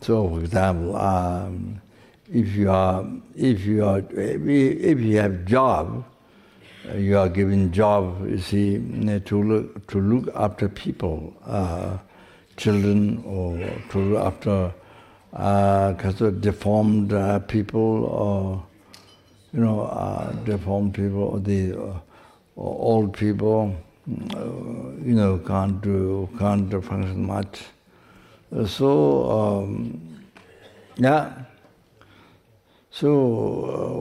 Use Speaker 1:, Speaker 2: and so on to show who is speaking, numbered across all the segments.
Speaker 1: So, for example, if you have job, you are given job, you see, to look after people, children, or to look after deformed people, or deformed people, or the old people, can't function much. So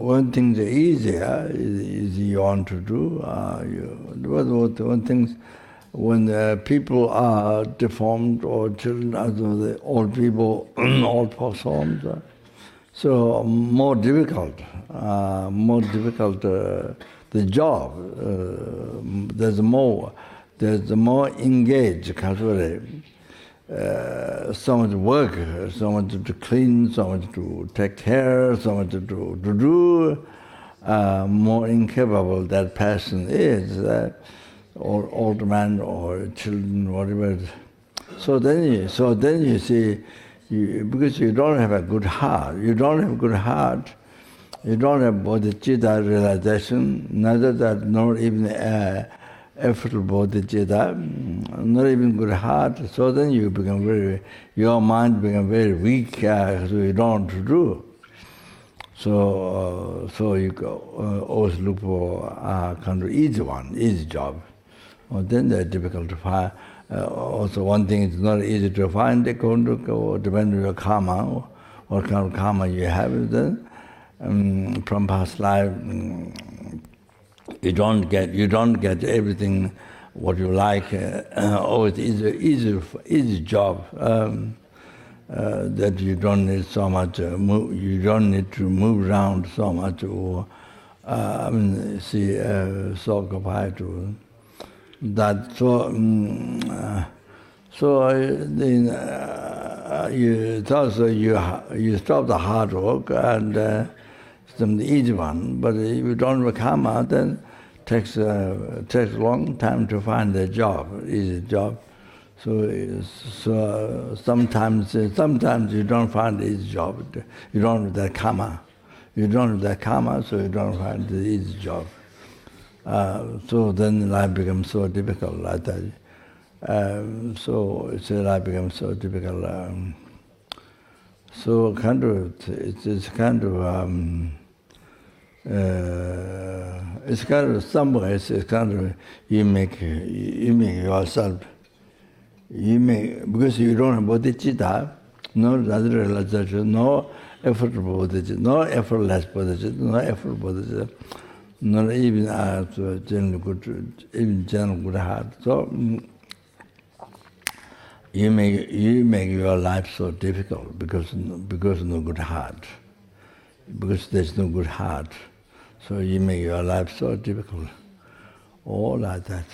Speaker 1: one thing is easier is you want to do. One thing, when people are deformed or children, the old people, old folks homes, so more difficult the job. There's more engaged culturally. So much work, so much to clean, so much to take care, so much to do. More incapable that person is, or old man or children, whatever. So then you see, because you don't have a good heart, you don't have bodhichitta realization, neither that nor even effort bodhichitta, not even good heart. So then you become your mind becomes very weak, so you don't know what to do. So you always look for kind of easy job. Well, then they're difficult to find. Also, one thing is not easy to find. They go depend on your karma, what kind of karma you have. Then from past life, you don't get everything what you like. Always easy job. That you don't need so much. You don't need to move around so much, or so occupied to that. You stop the hard work and some the easy one. But if you don't have karma, then takes a long time to find a job, easy job. So sometimes you don't find the easy job. You don't have that karma. So you don't find the easy job. So then life becomes so difficult like that. Life becomes so difficult. So it's kind of some ways it's kind of you make yourself. Because you don't have bodhichitta, no other realization, no effort bodhichitta, no effortless bodhichitta, no effort bodhichitta, not even general good heart. So you make your life so difficult because no good heart, because there's no good heart. So you make your life so difficult, all like that.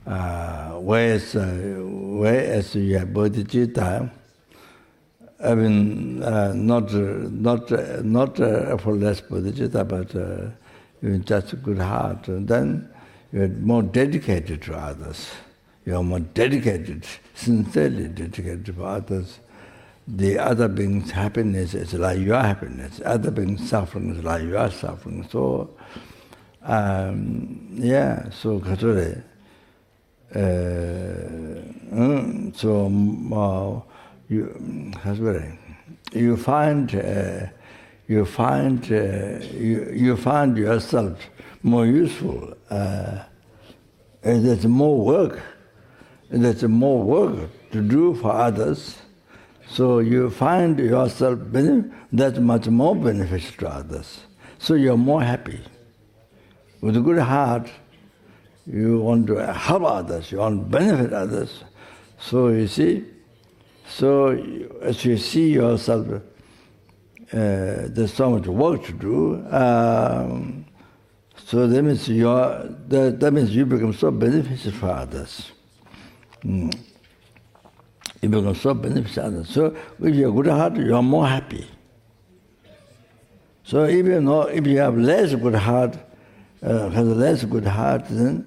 Speaker 1: Whereas you have bodhichitta, I mean, not effortless bodhichitta, but even just a good heart, and then you're more dedicated to others. You're more dedicated, sincerely dedicated to others. The other being's happiness is like your happiness. Other being's suffering is like your suffering. So, so Katsure. You find yourself more useful. There's more work. There's more work to do for others. So you find yourself that much more beneficial to others. So you're more happy. With a good heart, you want to help others, you want to benefit others. So you see, as you see yourself, there's so much work to do. So that means you become so beneficial for others. You become so beneficial for others. So with your good heart, you are more happy. So if you have less good heart, then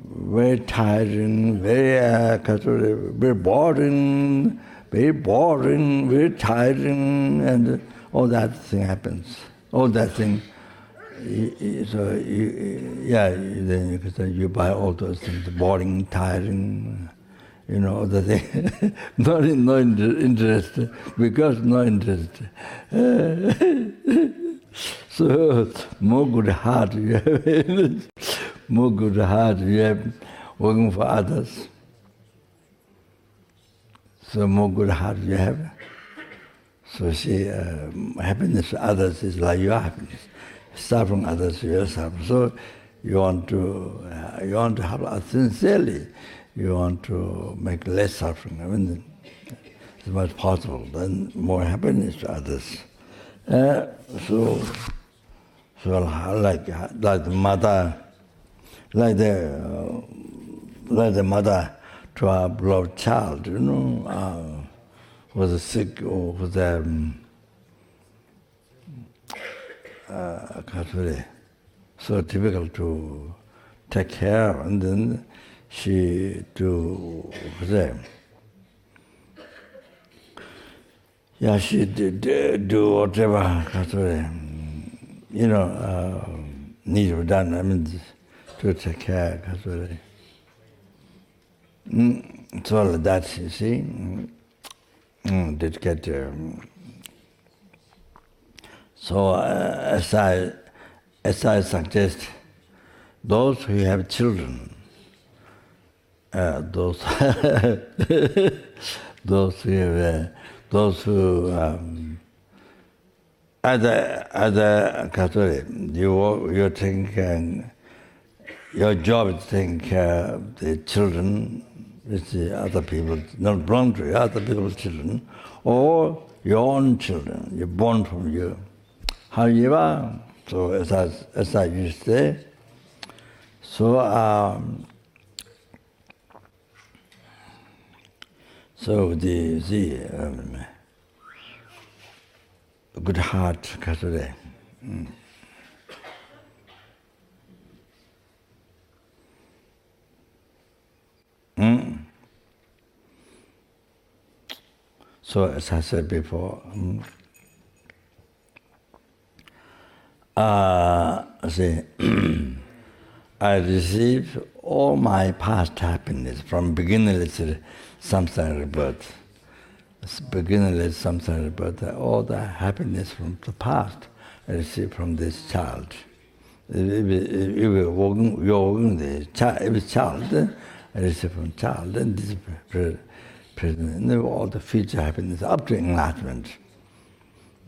Speaker 1: very tiring, very boring, very boring, very tiring, and all that thing happens. All that thing. Then you can say you buy all those things, boring, tiring, all the thing. no interest, because no interest. So more good heart you have, more good heart you have working for others. So more good heart you have. So see, happiness for others is like your happiness. Suffering others, you suffer. So you want to help others sincerely. You want to make less suffering. I mean, as much as possible. Then more happiness to others. So like the mother, like the mother to a beloved child, was sick or was so difficult to take care of, and then she she did do whatever need to be done. I mean, to take care. It's all of that, you see. Did get. So as I suggest, those who have children, those who other Catholic, you're taking your job is taking care of the children, which the other people not belong to you, other people's children, or your own children, you're born from you. However, so as I used to say, so the good heart, Kasure. So as I said before, see, I received all my past happiness from beginningless samsara birth. Beginningless samsara birth, all the happiness from the past I received from this child. If you're walking the child, if it's child, I received from child, and this present, and all the future happiness up to enlightenment.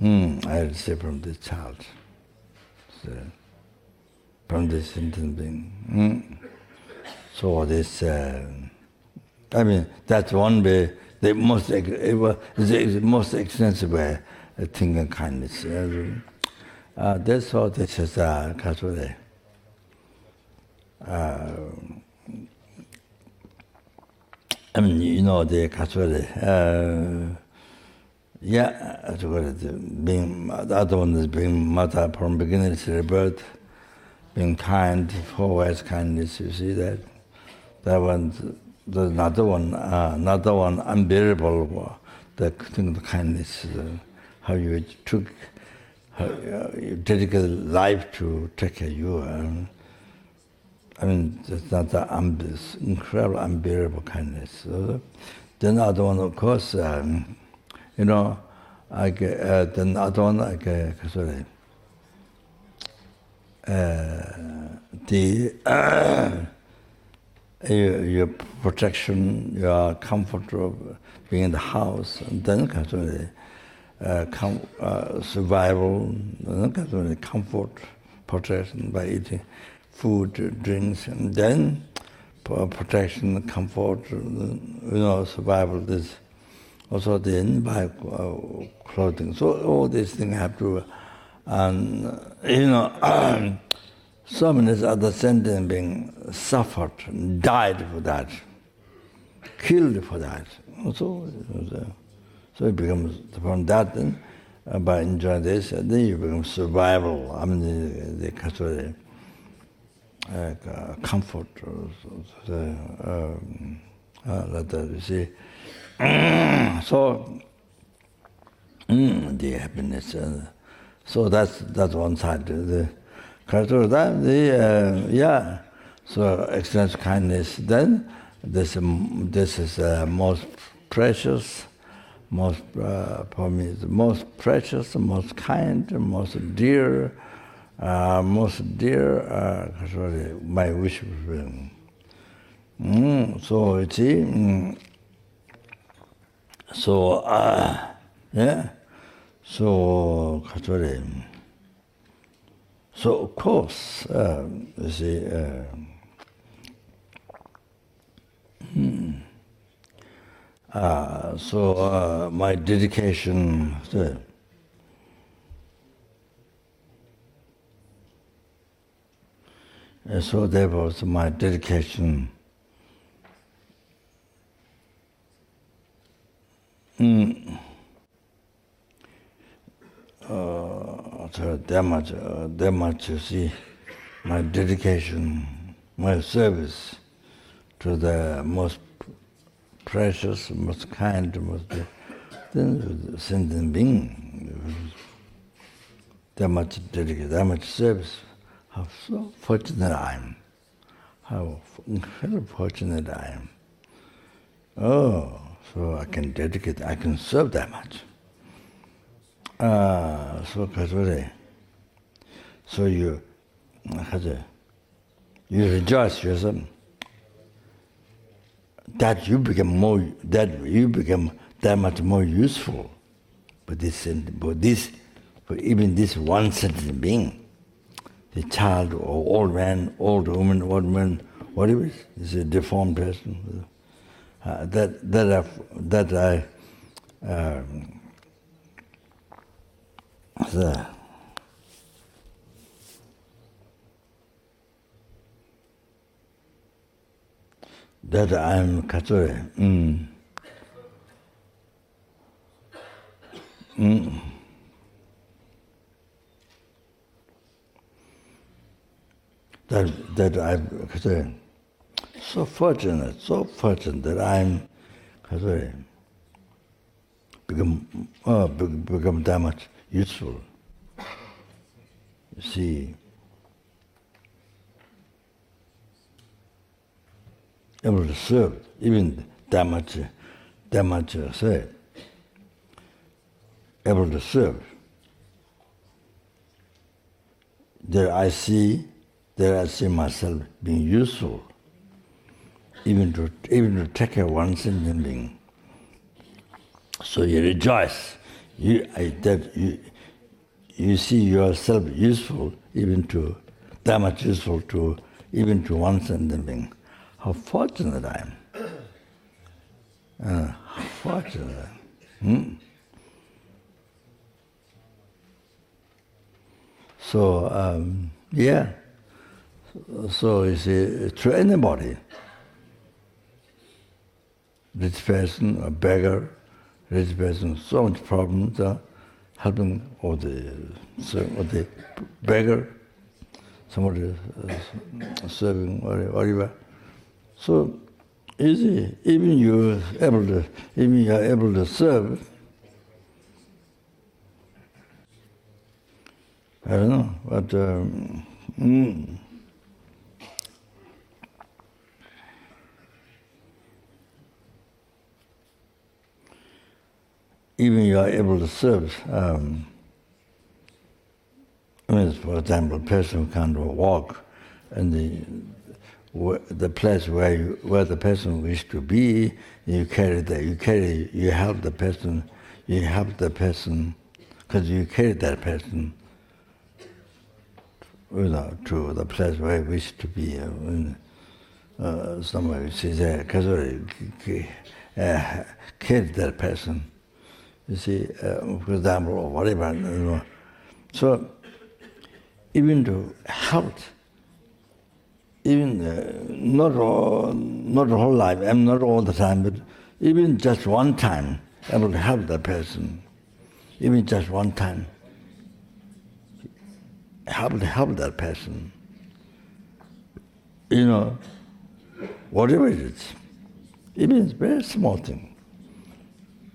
Speaker 1: I received from this child. So, from this sentient being. So this, I mean, that's one way, the most extensive way of thinking kindness. That's all this is Kasure. I mean, the Kasure. Being the other one is being mother from beginning to rebirth, being kind, always kindness. You see that? That one, there's another one unbearable. The thing, the kindness, how you dedicated life to take care of you. I mean, that's not the incredible, unbearable kindness. So, then the other one, of course. Then other one, sorry. Your protection, your comfort of being in the house, and then survival, comfort, protection by eating food, drinks, and then protection, comfort, survival. This. Also then by clothing. So all these things have to, so many other sentient beings suffered, died for that, killed for that. So it becomes, from that then, by enjoying this, then you become survival. I mean, the comfort, like that, you see. So the happiness. So that's one side. The yeah. So excellent kindness. Then this is most precious, most for me the most precious, most kind, most dear, my wish. So you see. So yeah. So so of course, you see. So my dedication. So there was my dedication. So that much, you see, my dedication, my service to the most precious, most kind, most sentient being. That much dedication, that much service. How so fortunate I am. How incredibly fortunate I am. Oh, so I can dedicate, I can serve that much. So you rejoice yourself that you become that much more useful for even this one sentient being, the child or old man, old woman, whatever it is a deformed person. That I'm Katsure. That I'm Katsure. So fortunate that I'm Katsure. Become that much useful. You see, able to serve, even that much say, able to serve. There I see myself being useful, even to take care of one sentient being. So you rejoice. You see yourself useful, that much useful to even to one sentient being. How fortunate I am. How fortunate. So, yeah. So you see, to anybody, rich person, a beggar, rich person, so much problems, helping or the beggar, somebody serving, whatever. So easy, even you are able to serve. I don't know, but even you are able to serve. For example, a person who can't walk, and the place where the person wishes to be, you help the person, because you carry that person, to the place where he wishes to be. Somebody says, carry that person. You see, for example, or whatever. So, even to help, even not the whole life, not all the time, but even just one time, able to help that person, even just one time, help that person. Whatever it is, even it's a very small thing.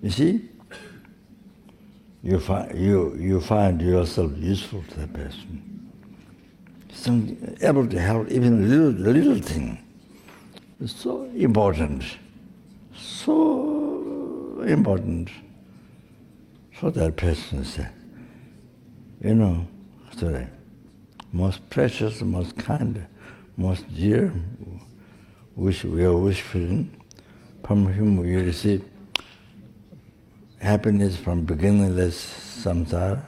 Speaker 1: You see? You find yourself useful to that person. Able to help even a little thing. It's so important. So important for that person. Sorry. Most precious, most kind, most dear, which we are wishing, from whom we receive happiness from beginningless samsara,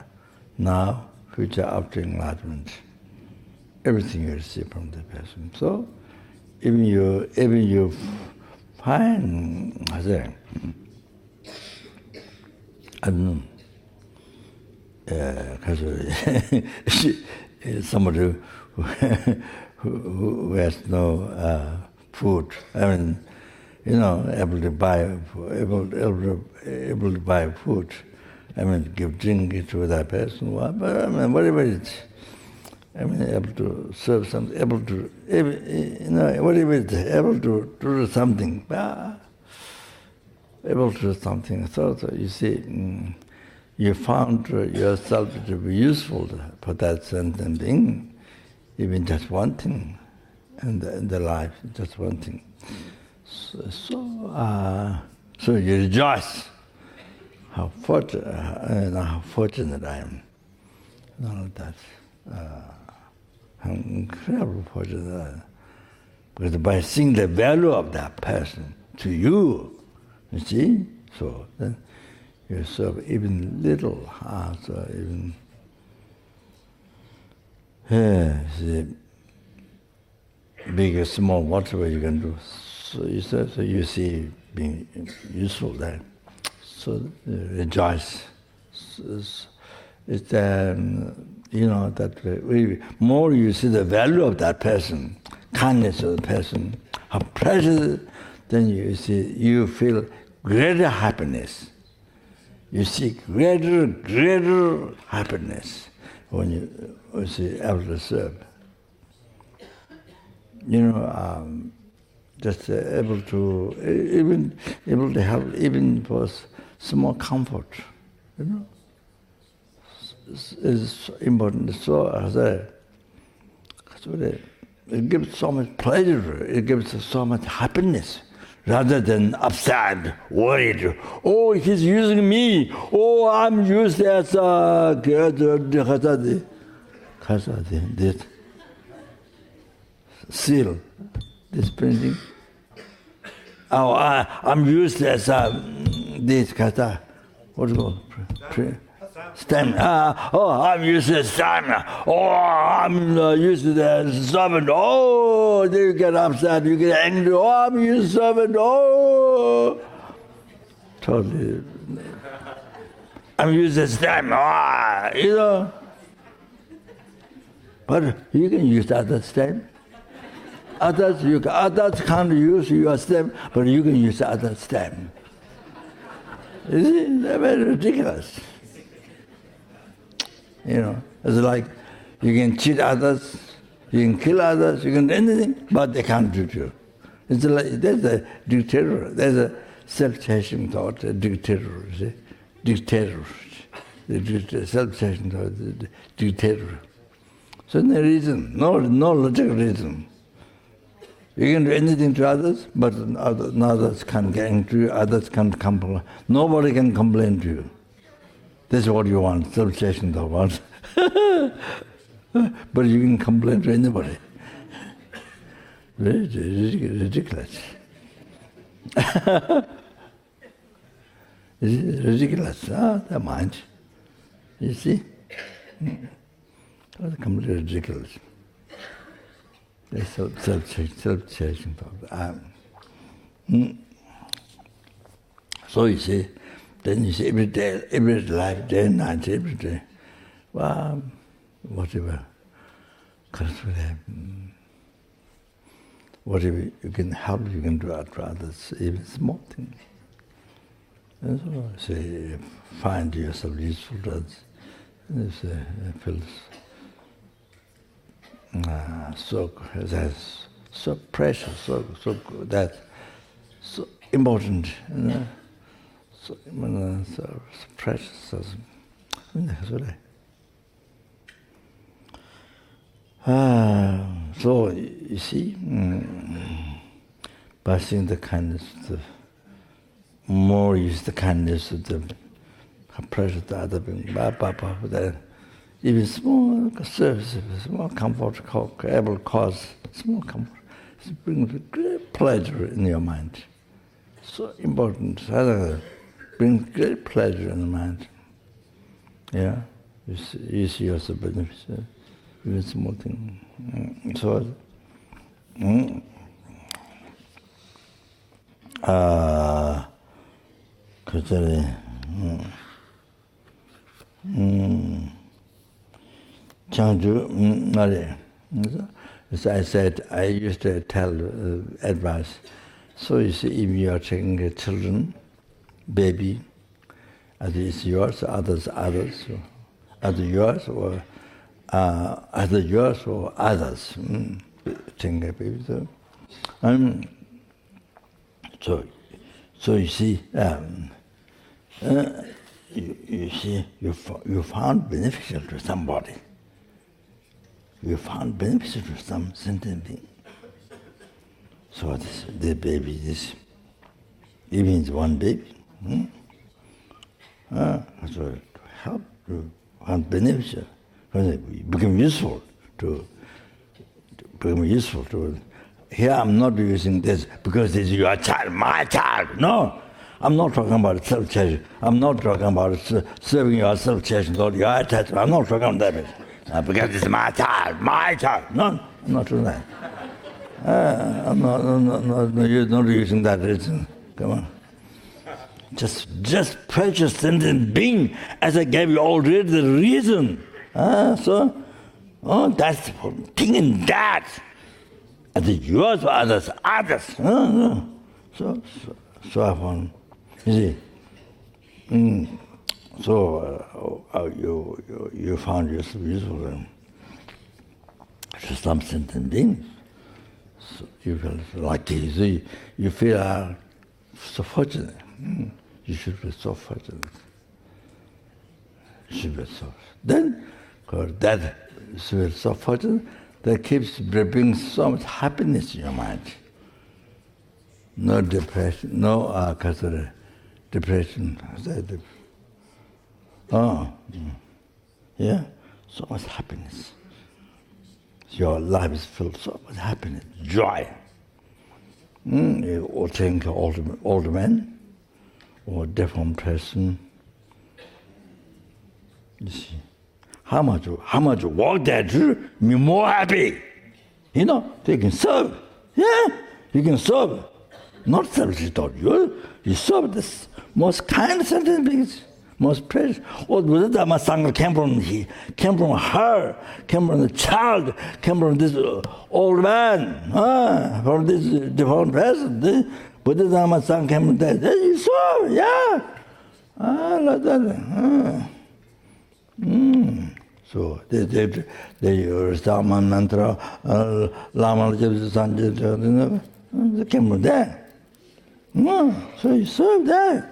Speaker 1: now, future, after enlightenment. Everything you receive from the person. So, even you find, I don't know, somebody who has no food, able to buy food, give drink to that person, but whatever it is, able to serve something, able to, whatever it is, able to do something, able to do something. So you see, you found yourself to be useful for that sentient being, even just one thing in the life, just one thing. So you rejoice. How fortunate I am. That. How incredible fortunate I am. Because by seeing the value of that person to you see, so then you serve even little, so even big or small, whatever you can do. So you see being useful there. So rejoice. It's that more you see the value of that person, kindness of the person, how precious, then you feel greater happiness. You see greater happiness when you see able to serve. Just able to help even for small comfort. Is important. So it gives so much pleasure. It gives so much happiness. Rather than upset, worried. Oh, he's using me. Oh, I'm used as a this seal, this printing. Oh, I'm used as this kata. What's it called? Stamina. I'm used to stamina. Oh, I'm used to the servant. Oh, then you get upset, you get angry. Oh, I'm used to servant. Oh, totally. I'm used to stamina. But you can use other stamina. Others can't use your stamina, but you can use other stamina. You see, they're very ridiculous. It's like you can cheat others, you can kill others, you can do anything, but they can't do you. It's like there's a dictator, there's a self-chasing thought, a dictator, see? Dictator. The self-chasing thought, the dictator. So no reason, no logical reason. You can do anything to others, but others can't get into you, others can't complain. Nobody can complain to you. This is what you want, self-chasing the want. But you can complain to anybody. Ridiculous. It's ridiculous, the mind. You see? It's completely ridiculous. It's self-chasing thought. So you see, then you see every life, day and night, every day. Well, whatever whatever you can help, you can do for others, even small things. And so say, find yourself useful to others. It feels so precious, so good, that so important, so precious. So you see, passing the kindness, more is the kindness of the pressure to other beings. Even small service, small comfort, able cause, small comfort, it brings great pleasure in your mind. So important. Brings great pleasure in the mind. Yeah, you see yourself beneficial. Even small thing. So, as I said, I used to tell advice. So you see, if you are taking children, baby, either it's yours, others, either yours or others. Taking a baby. So you see, you see, you found beneficial to somebody. You found beneficial to some sentient being. So the baby, even it's one baby. So to help you find beneficial, become useful to. Here I'm not using this because this is your child, my child. No, I'm not talking about self-cherism. I'm not talking about serving your self-cherism or your attachment. I'm not talking about that. Because it's my child. No, I'm not doing that. I'm not using that reason. Come on. Just precious sentient being, as I gave you already the reason. That's the thing in that. And the yours for others. So I found, you see. You found yourself useful to some sentient beings. So you feel lucky. So you feel so fortunate. You should be so fortunate. You should be so. Then, because that is so fortunate, that keeps bringing so much happiness in your mind. No depression, no depression. Yeah, so much happiness. Your life is filled with so much happiness, joy. Or think old man, or deformed person. You see, how much work they do, me more happy. You know, they can serve. Yeah, you can serve. Not selfish thought. You serve this most kind sentient beings. Most precious. All Buddha Sangha came from her, came from the child, came from this old man, from this deformed person. The Buddha Sangha came from that. You saw, yeah. Like that. So they use Dhamma mantra, Lama they came from there. So you serve that.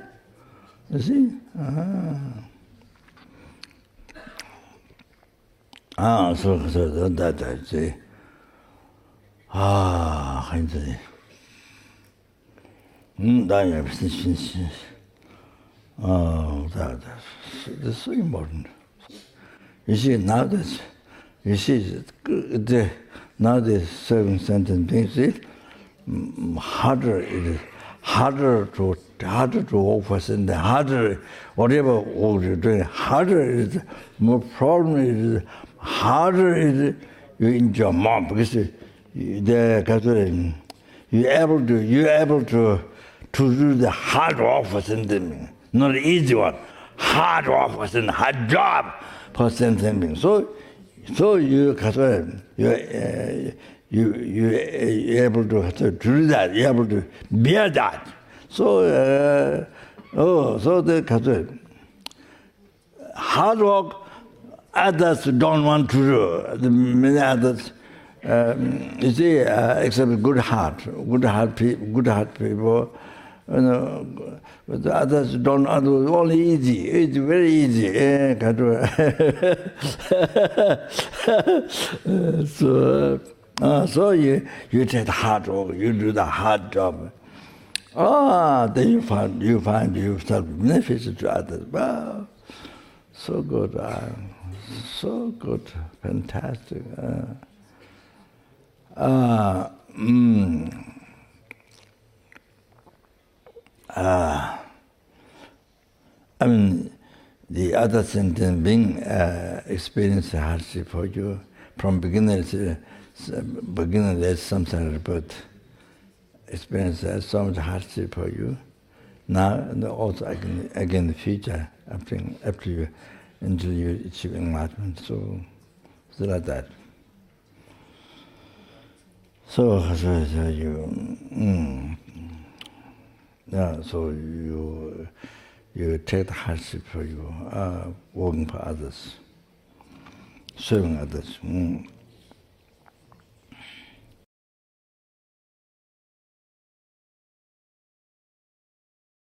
Speaker 1: You see? So that I say, that's so important. You see, nowadays serving sentient beings, harder to work for sentient, harder, whatever work you're doing, harder it is, more problem it is, harder it is, you enjoy more, because you're able to do the hard work for sentient beings, not the easy one, hard work for sentient, hard job for sentient beings. So you're able to do that, you're able to bear that. So the hard work others don't want to do. The many others, you see, except good heart people, But the others don't do only easy. It's very easy. So you take the hard work, you do the hard job. Then you find yourself beneficial to others. Wow, so good, fantastic. I mean, the other sentient being experience hardship for you. From beginning, there's some sort of birth experience so much hardship for you. Now, and also again in the future, after you, until you achieve enlightenment. So like that. So you take the hardship for you, working for others, serving others.